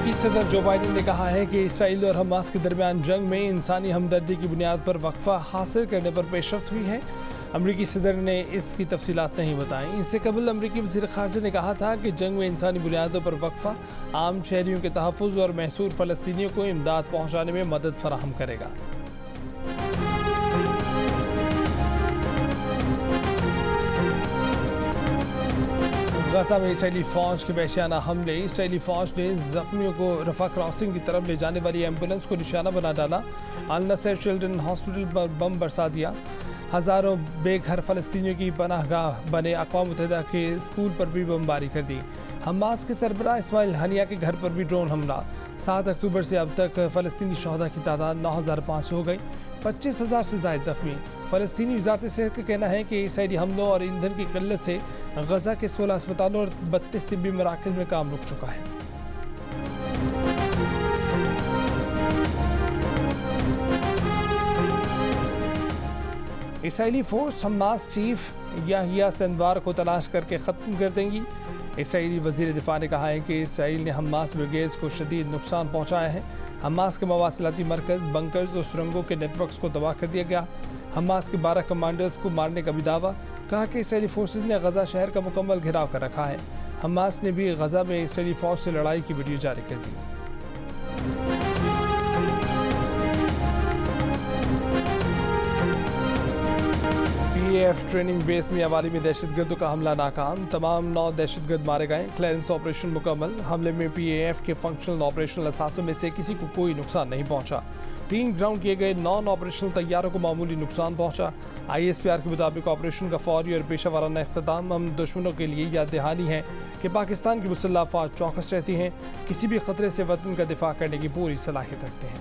अमेरिकी सदर Joe Biden ने कहा है कि इसराइल और हमास के दरमियान जंग में इंसानी हमदर्दी की बुनियाद पर वक्फा हासिल करने पर पेशरफ्त हुई है। अमेरिकी सदर ने इसकी तफसीलात नहीं बताई। इससे कबल अमेरिकी वज़ीर ख़ारजा ने कहा था कि जंग में इंसानी बुनियादों पर वक्फा आम शहरियों के तहफ़्फ़ुज़ और महसूर फ़लस्तीनियों को इमदाद पहुँचाने में मदद फराहम करेगा। गजा में इसराइली फ़ौज के वहशियाना हमले। इसराइली फ़ौज ने ज़ख्मियों को रफ़ा क्रॉसिंग की तरफ ले जाने वाली एम्बुलेंस को निशाना बना डाला। अल नसर चिल्ड्रन हॉस्पिटल पर बम बरसा दिया। हज़ारों बेघर फ़लस्तीनियों की पनाहगाह बने अक़वाम मुत्तहिदा के स्कूल पर भी बमबारी कर दी। हमास के सरबराह इस्माइल हनिया के घर पर भी ड्रोन हमला। 7 अक्टूबर से अब तक फ़लस्तीनी शहदा की तादाद 9,500 हो गई। 25,000 से ज़ायद ज़ख्मी। फ़लस्तीनी वज़ारत सेहत का कहना है कि इसराइली हमलों और ईंधन की किल्लत से गजा के 16 अस्पतालों और 32 तिब्बी मराकज़ में काम रुक चुका है। Israeli force Hamas chief Yahya Sinwar को तलाश करके ख़त्म कर देंगी। इसराइली वज़ीर दिफ़ा ने कहा है कि इसराइल ने हमास ब्रिगेड्स को शदीद नुकसान पहुँचाया है। हमास के मवासिलाती मरकज़, बंकर्स और सुरंगों के नेटवर्क्स को तबाह कर दिया गया। हमास के 12 कमांडर्स को मारने का भी दावा। कहा कि इसराइली फोर्सेज ने गजा शहर का मुकम्मल घेराव कर रखा है। हमास ने भी गजा में इसराइली फ़ौज से लड़ाई की वीडियो जारी कर दी। PAF ट्रेनिंग बेस में अवाली में दहशतगर्दों का हमला नाकाम। तमाम 9 दहशतगर्द मारे गए। क्लियरेंस ऑपरेशन मुकम्मल। हमले में PAF के फंक्शनल ऑपरेशनल असासों में से किसी को कोई नुकसान नहीं पहुंचा। 3 ग्राउंड किए गए नॉन ऑपरेशनल तैयारों को मामूली नुकसान पहुंचा। ISPR के मुताबिक ऑपरेशन का फौरी और पेशा वाराना इख्तिताम हम दुश्मनों के लिए याद दहानी है कि पाकिस्तान की मुसल्लह अफ़वाज चौकस रहती हैं, किसी भी खतरे से वतन का दिफा करने की पूरी सलाहियत रखते हैं।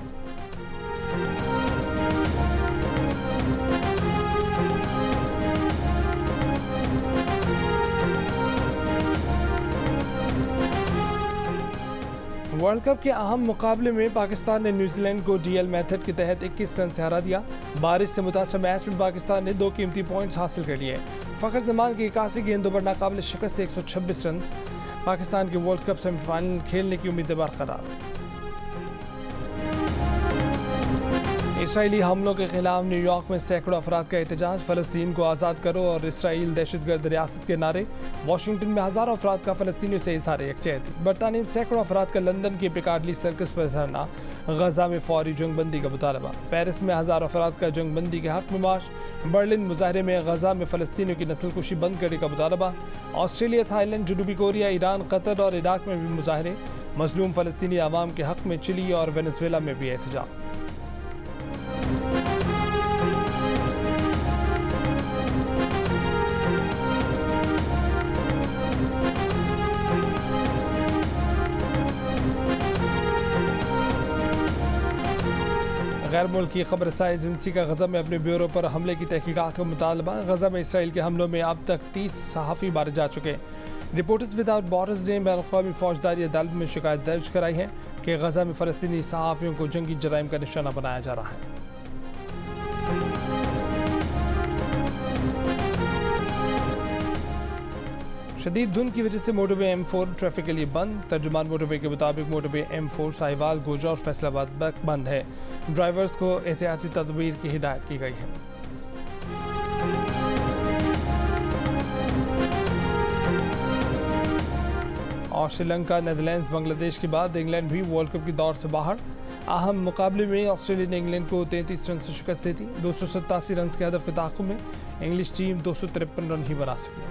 वर्ल्ड कप के अहम मुकाबले में पाकिस्तान ने न्यूजीलैंड को DL मेथड के तहत 21 रन से हरा दिया। बारिश से मुतासर मैच में पाकिस्तान ने 2 कीमती पॉइंट्स हासिल कर लिए। फ़खर जमान की 81 गेंदों पर नाकाबिल शिकस्त से 126 रन। पाकिस्तान के वर्ल्ड कप सेमीफाइनल खेलने की उम्मीदें बरकरार। इसराइली हमलों के खिलाफ न्यूयॉर्क में सैकड़ों अफराद का एहतजाज। फ़लस्तीन को आज़ाद करो और इसराइल दहशतगर्द रियासत के नारे। वाशिंगटन में हज़ारों अफराद का फ़लस्तीनियों से इज़हार यकजहती। बरतानिया में सैकड़ों अफराद का लंदन के पिकाडली सर्कस पर धरना। गजा में फौरी जंगबंदी का मुतालबा। पेरिस में हज़ारों अफराद का जंगबंदी के हक़ में मार्च। बर्लिन मुजाहरे में गजा में फ़लस्तीनियों की नस्लकुशी बंद करने का मुतालबा। ऑस्ट्रेलिया, थाईलैंड, जनूबी कोरिया, ईरान, कतर और इराक में भी मुजाहरे। मज़लूम फ़लस्तीनी आवाम के हक़ में चिली और वेनेज़ुएला में भी एहतजाज। गैर मुल्की खबर रसाई एजेंसी का गजा में अपने ब्यूरो पर हमले की तहकीकात का मुतालबा। गजा में इसराइल के हमलों में अब तक 30 सहाफ़ी मारे जा चुके। रिपोर्टर्स विदाउट बॉर्डर्स ने बैनुल-अक़वामी फ़ौजदारी अदालत में शिकायत दर्ज कराई है कि गजा में फ़लस्तीनी सहाफ़ियों को जंगी जराइम का निशाना बनाया जा रहा है। शदीद धुंध की वजह से मोटरवे M4 ट्रैफिक के लिए बंद। तर्जुमान मोटरवे के मुताबिक मोटरवे M4 साहिवाल, गोजा और फैसलाबाद तक बंद है। ड्राइवर्स को एहतियाती तदबीर की हिदायत की गई है। और श्रीलंका, नेदरलैंड्स, बांग्लादेश के बाद इंग्लैंड भी वर्ल्ड कप की दौड़ से बाहर। अहम मुकाबले में ऑस्ट्रेलिया ने इंग्लैंड को 33 रन से शिकस्त दी थी। 287 रन के हदफ के ताक़ुब में इंग्लिश टीम 253 रन ही बना सकी।